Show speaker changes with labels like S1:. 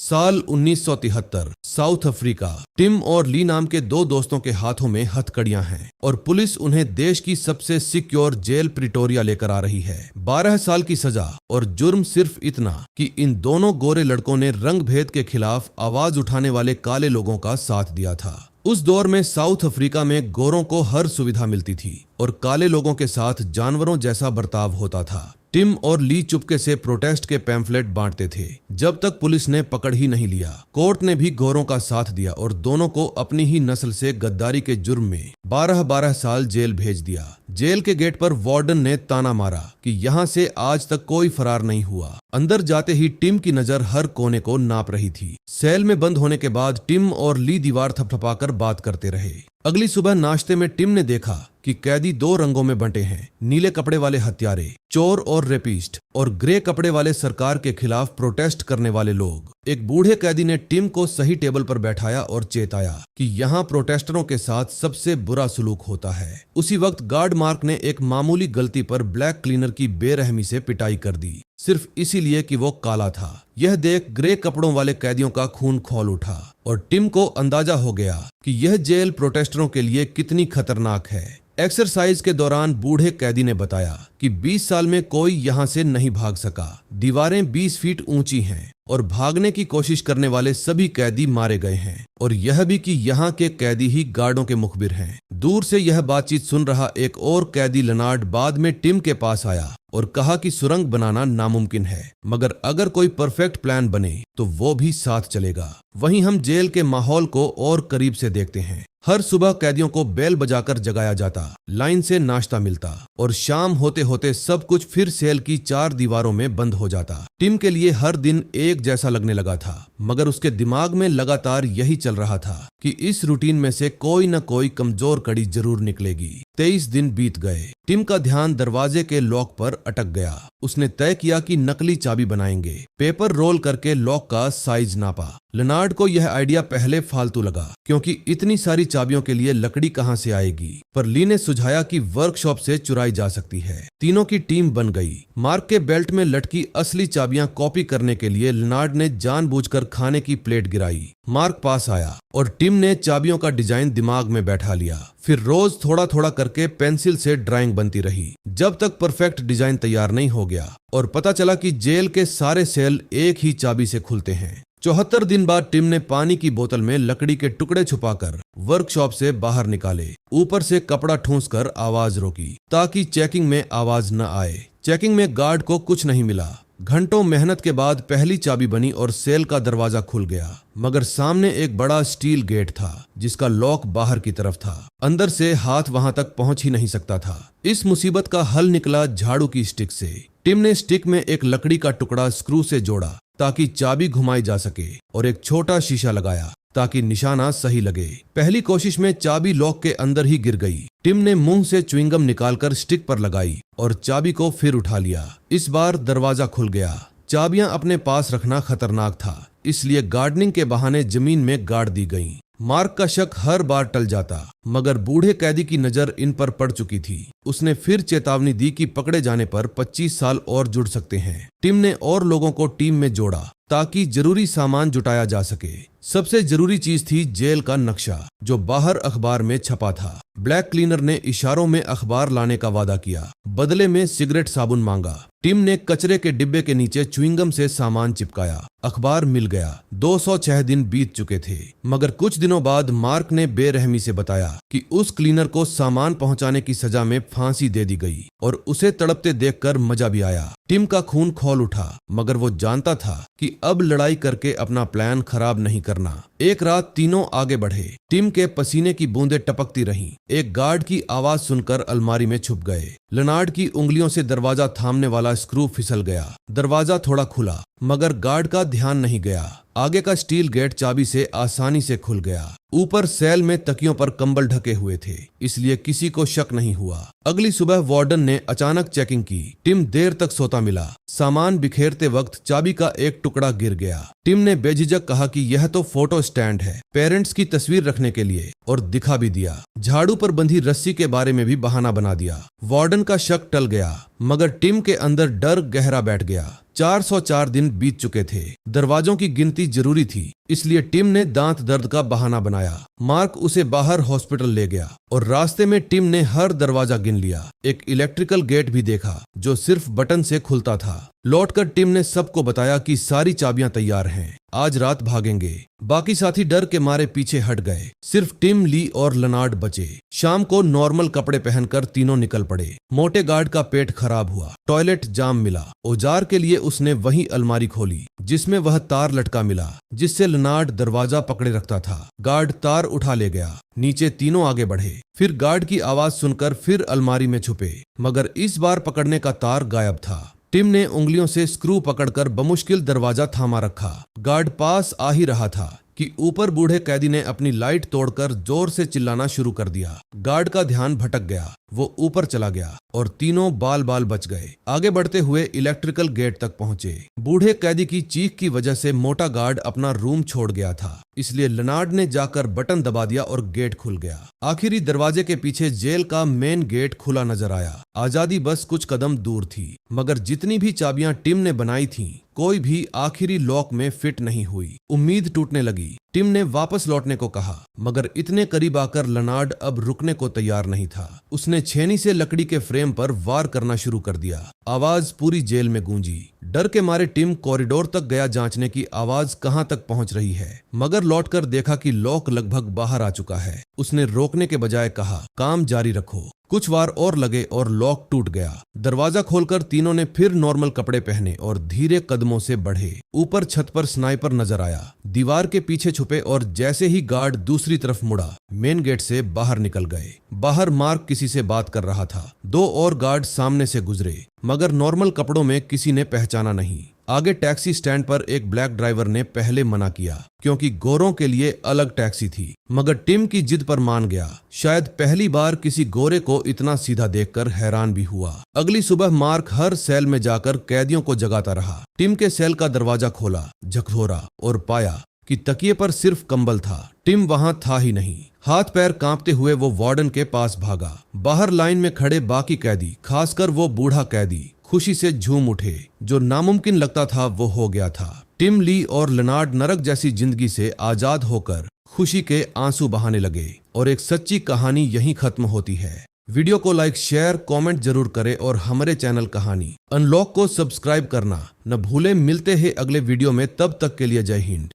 S1: साल 1973, south Africa. Tim और ली नाम के दो दोस्तों के हाथों में हथकड़ियां हैं और पुलिस उन्हें देश की सबसे सिक्योर जेल प्रिटोरिया लेकर आ रही है। 12 साल की सजा और जुर्म सिर्फ इतना कि इन दोनों गोरे लड़कों ने रंग भेद के खिलाफ आवाज उठाने वाले काले लोगों का साथ दिया था। उस दौर में साउथ अफ्रीका में गोरों को हर सुविधा मिलती थी और काले लोगों के साथ जानवरों जैसा बर्ताव होता था। टिम और ली चुपके से प्रोटेस्ट के पैम्फलेट बांटते थे जब तक पुलिस ने पकड़ ही नहीं लिया। कोर्ट ने भी गोरों का साथ दिया और दोनों को अपनी ही नस्ल से गद्दारी के जुर्म में 12-12 साल जेल भेज दिया। जेल के गेट पर वार्डन ने ताना मारा कि यहाँ से आज तक कोई फरार नहीं हुआ। अंदर जाते ही टिम की नजर हर कोने को नाप रही थी। सेल में बंद होने के बाद टिम और ली दीवार थपथपाकर बात करते रहे। अगली सुबह नाश्ते में टिम ने देखा कि कैदी दो रंगों में बंटे हैं, नीले कपड़े वाले हत्यारे, चोर और रेपिस्ट, और ग्रे कपड़े वाले सरकार के खिलाफ प्रोटेस्ट करने वाले लोग। एक बूढ़े कैदी ने टिम को सही टेबल पर बैठाया और चेताया कि यहाँ प्रोटेस्टरों के साथ सबसे बुरा सलूक होता है। उसी वक्त गार्ड मार्क ने एक मामूली गलती पर ब्लैक क्लीनर की बेरहमी से पिटाई कर दी, सिर्फ इसीलिए कि वो काला था। यह देख ग्रे कपड़ों वाले कैदियों का खून खौल उठा और टिम को अंदाजा हो गया कि यह जेल प्रोटेस्टरों के लिए कितनी खतरनाक है। एक्सरसाइज के दौरान बूढ़े कैदी ने बताया कि 20 साल में कोई यहाँ से नहीं भाग सका। दीवारें 20 फीट ऊंची हैं और भागने की कोशिश करने वाले सभी कैदी मारे गए हैं, और यह भी कि यहाँ के कैदी ही गार्डों के मुखबिर हैं। दूर से यह बातचीत सुन रहा एक और कैदी लेनार्ड बाद में टिम के पास आया और कहा कि सुरंग बनाना नामुमकिन है, मगर अगर कोई परफेक्ट प्लान बने तो वो भी साथ चलेगा। वहीं हम जेल के माहौल को और करीब से देखते हैं। हर सुबह कैदियों को बेल बजाकर जगाया जाता, लाइन से नाश्ता मिलता और शाम होते होते सब कुछ फिर सेल की 4 दीवारों में बंद हो जाता। टिम के लिए हर दिन एक जैसा लगने लगा था, मगर उसके दिमाग में लगातार यही चल रहा था कि इस रूटीन में से कोई न कोई कमजोर कड़ी जरूर निकलेगी। 23 दिन बीत गए। टिम का ध्यान दरवाजे के लॉक पर अटक गया। उसने तय किया कि नकली चाबी बनाएंगे। पेपर रोल करके लॉक का साइज नापा। लेनार्ड को यह आइडिया पहले फालतू लगा, क्योंकि इतनी सारी चाबियों के लिए लकड़ी कहां से आएगी, पर ली ने सुझाया कि वर्कशॉप से चुराई जा सकती है। तीनों की टीम बन गई। मार्क के बेल्ट में लटकी असली चाबियां कॉपी करने के लिए लेनार्ड ने जानबूझकर खाने की प्लेट गिराई। मार्क पास आया और टिम ने चाबियों का डिजाइन दिमाग में बैठा लिया। फिर रोज थोड़ा थोड़ा करके पेंसिल से ड्राइंग बनती रही, जब तक परफेक्ट डिजाइन तैयार नहीं हो गया और पता चला कि जेल के सारे सेल एक ही चाबी से खुलते हैं। 74 दिन बाद टिम ने पानी की बोतल में लकड़ी के टुकड़े छुपाकर वर्कशॉप से बाहर निकाले। ऊपर से कपड़ा ठूंसकर आवाज रोकी ताकि चेकिंग में आवाज न आए। चेकिंग में गार्ड को कुछ नहीं मिला। घंटों मेहनत के बाद पहली चाबी बनी और सेल का दरवाजा खुल गया, मगर सामने एक बड़ा स्टील गेट था जिसका लॉक बाहर की तरफ था। अंदर से हाथ वहां तक पहुंच ही नहीं सकता था। इस मुसीबत का हल निकला झाड़ू की स्टिक से। टिम ने स्टिक में एक लकड़ी का टुकड़ा स्क्रू से जोड़ा ताकि चाबी घुमाई जा सके और एक छोटा शीशा लगाया ताकि निशाना सही लगे। पहली कोशिश में चाबी लॉक के अंदर ही गिर गई। टिम ने मुंह से च्युइंगम निकालकर स्टिक पर लगाई और चाबी को फिर उठा लिया। इस बार दरवाजा खुल गया। चाबियां अपने पास रखना खतरनाक था, इसलिए गार्डनिंग के बहाने जमीन में गाड़ दी गईं। मार्क का शक हर बार टल जाता, मगर बूढ़े कैदी की नजर इन पर पड़ चुकी थी। उसने फिर चेतावनी दी कि पकड़े जाने पर 25 साल और जुड़ सकते हैं। टिम ने और लोगों को टीम में जोड़ा ताकि जरूरी सामान जुटाया जा सके। सबसे जरूरी चीज थी जेल का नक्शा, जो बाहर अखबार में छपा था। ब्लैक क्लीनर ने इशारों में अखबार लाने का वादा किया, बदले में सिगरेट साबुन मांगा। टिम ने कचरे के डिब्बे के नीचे च्युइंगम से सामान चिपकाया। अखबार मिल गया। 206 दिन बीत चुके थे, मगर कुछ दिनों बाद मार्क ने बेरहमी से बताया कि उस क्लीनर को सामान पहुंचाने की सजा में फांसी दे दी गई और उसे तड़पते देखकर मजा भी आया। टिम का खून खौल उठा, मगर वो जानता था कि अब लड़ाई करके अपना प्लान खराब नहीं करना। एक रात तीनों आगे बढ़े। टिम के पसीने की बूंदें टपकती रहीं। एक गार्ड की आवाज सुनकर अलमारी में छुप गए। लेनार्ड की उंगलियों से दरवाजा थामने वाला स्क्रू फिसल गया। दरवाजा थोड़ा खुला, मगर गार्ड का ध्यान नहीं गया। आगे का स्टील गेट चाबी से आसानी से खुल गया। ऊपर सेल में तकियों पर कंबल ढके हुए थे, इसलिए किसी को शक नहीं हुआ। अगली सुबह वार्डन ने अचानक चेकिंग की। टिम देर तक सोता मिला। सामान बिखेरते वक्त चाबी का एक टुकड़ा गिर गया। टिम ने बेझिझक कहा कि यह तो फोटो स्टैंड है, पेरेंट्स की तस्वीर रखने के लिए, और दिखा भी दिया। झाड़ू पर बंधी रस्सी के बारे में भी बहाना बना दिया। वार्डन का शक टल गया, मगर टिम के अंदर डर गहरा बैठ गया। 404 दिन बीत चुके थे। दरवाजों की गिनती जरूरी थी, इसलिए टिम ने दांत दर्द का बहाना बनाया। मार्क उसे बाहर हॉस्पिटल ले गया और रास्ते में टिम ने हर दरवाजा गिन लिया। एक इलेक्ट्रिकल गेट भी देखा जो सिर्फ बटन से खुलता था। लौटकर टिम ने सबको बताया कि सारी चाबियां तैयार हैं, आज रात भागेंगे। बाकी साथी डर के मारे पीछे हट गए। सिर्फ टिम, ली और लेनार्ड बचे। शाम को नॉर्मल कपड़े पहनकर तीनों निकल पड़े। मोटे गार्ड का पेट खराब हुआ, टॉयलेट जाम मिला। औजार के लिए उसने वही अलमारी खोली जिसमें वह तार लटका मिला जिससे लेनार्ड दरवाजा पकड़े रखता था। गार्ड तार उठा ले गया। नीचे तीनों आगे बढ़े। फिर गार्ड की आवाज सुनकर फिर अलमारी में छुपे, मगर इस बार पकड़ने का तार गायब था। टिम ने उंगलियों से स्क्रू पकड़कर बमुश्किल दरवाजा थामा रखा। गार्ड पास आ ही रहा था कि ऊपर बूढ़े कैदी ने अपनी लाइट तोड़कर जोर से चिल्लाना शुरू कर दिया। गार्ड का ध्यान भटक गया, वो ऊपर चला गया और तीनों बाल बाल बच गए। आगे बढ़ते हुए इलेक्ट्रिकल गेट तक पहुंचे। बूढ़े कैदी की चीख की वजह से मोटा गार्ड अपना रूम छोड़ गया था, इसलिए लेनार्ड ने जाकर बटन दबा दिया और गेट खुल गया। आखिरी दरवाजे के पीछे जेल का मेन गेट खुला नजर आया। आजादी बस कुछ कदम दूर थी, मगर जितनी भी चाबियां टिम ने बनाई थीं, कोई भी आखिरी लॉक में फिट नहीं हुई। उम्मीद टूटने लगी। टिम ने वापस लौटने को कहा, मगर इतने करीब आकर लेनार्ड अब रुकने को तैयार नहीं था। उसने छेनी से लकड़ी के फ्रेम पर वार करना शुरू कर दिया। आवाज पूरी जेल में गूंजी। डर के मारे टिम कॉरिडोर तक गया जांचने की आवाज कहां तक पहुंच रही है, मगर लौटकर देखा कि लॉक लगभग बाहर आ चुका है। उसने रोकने के बजाय कहा, काम जारी रखो। कुछ वार और लगे और लॉक टूट गया। दरवाजा खोलकर तीनों ने फिर नॉर्मल कपड़े पहने और धीरे कदमों से बढ़े। ऊपर छत पर स्नाइपर नजर आया। दीवार के पीछे छुपे और जैसे ही गार्ड दूसरी तरफ मुड़ा, मेन गेट से बाहर निकल गए। बाहर मार्क किसी से बात कर रहा था। 2 और गार्ड सामने से गुजरे, मगर नॉर्मल कपड़ों में किसी ने पहचाना नहीं। आगे टैक्सी स्टैंड पर एक ब्लैक ड्राइवर ने पहले मना किया, क्योंकि गोरों के लिए अलग टैक्सी थी, मगर टिम की जिद पर मान गया। शायद पहली बार किसी गोरे को इतना सीधा देखकर हैरान भी हुआ। अगली सुबह मार्क हर सेल में जाकर कैदियों को जगाता रहा। टिम के सेल का दरवाजा खोला, झकझोरा और पाया कि तकिए पर सिर्फ कंबल था। टिम वहां था ही नहीं। हाथ पैर कांपते हुए वो वार्डन के पास भागा। बाहर लाइन में खड़े बाकी कैदी, खासकर वो बूढ़ा कैदी, खुशी से झूम उठे। जो नामुमकिन लगता था वो हो गया था। टिम, ली और लेनार्ड नरक जैसी जिंदगी से आजाद होकर खुशी के आंसू बहाने लगे और एक सच्ची कहानी यहीं खत्म होती है। वीडियो को लाइक, शेयर, कमेंट जरूर करें और हमारे चैनल कहानी अनलॉक को सब्सक्राइब करना न भूलें। मिलते हैं अगले वीडियो में, तब तक के लिए जय हिंद।